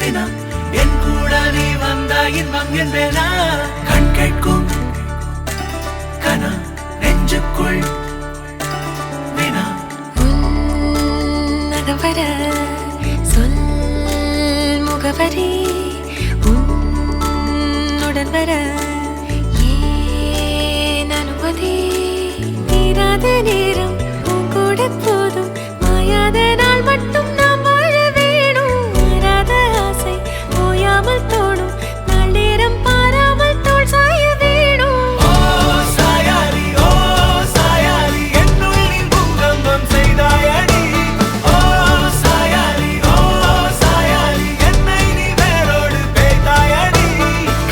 வினா என் கூட நீ வந்தா இன்பம் என்பேனா கண் கேட்கும் கனா நெஞ்சுக்குள் வினா உன்னகவர சொல் முகவரி உன்னுடன் வர ஏன் அனுமதி தீராத நேரம் உன் கூட போதும் மாயாத நாள் மட்டும் நாம் வாழ வேணும் மாறாத ஆசை ஓயாமல் தோணும் நாள் நேரம் பாராமல் தோள் சாய வேணும் ஓ சாயாலி என்னுள் நீ பூகம்பம் செய்தாயடி ஓ சாயாலி என்னை நீ வேரோடு பேய்த்தாயடி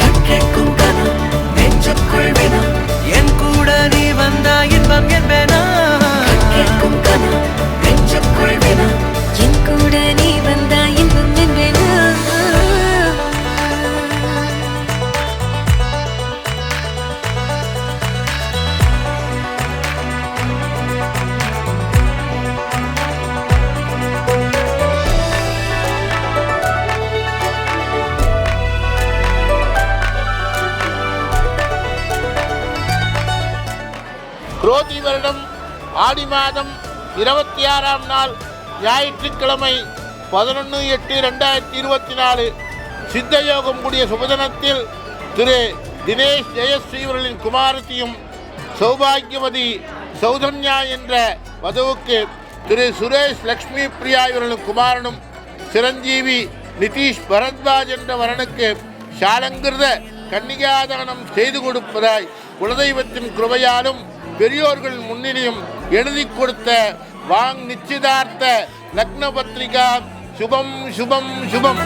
கண் கேட்கும் கனா நெஞ்சுக்குள் வினா என் கூட நீ வந்தா இன்பம் என்பேனா கண் கேட்கும் கனா நெஞ்சுக்குள் வினா என் கூட நீ வந்தா இன்பம் என்பேனா குரோதி வருடம் ஆடி மாதம் 26ஆம் நாள் ஞாயிற்றுக்கிழமை 11/8/2024 சித்தயோகம் கூடிய சுபதினத்தில் திரு தினேஷ் ஜெயஸ்ரீ அவர்களின் குமாரத்தியும் சௌபாகியவதி சௌதன்யா என்ற வധുவுக்கு திரு சுரேஷ் லக்ஷ்மி பிரியா இவர்களின் குமாரனும் சிரஞ்சீவி நிதிஷ் பரத்வாஜ் என்ற வரனுக்கு சாலங்கிருத கன்னிகாதானம் செய்து கொடுப்பதாய் குலதெய்வத்தின் கிருபையாலும் பெரியோர்கள் முன்னிலையும் எழுதி கொடுத்த வாங் நிச்சயதார்த்த லக்ன பத்திரிகா சுபம் சுபம் சுபம்.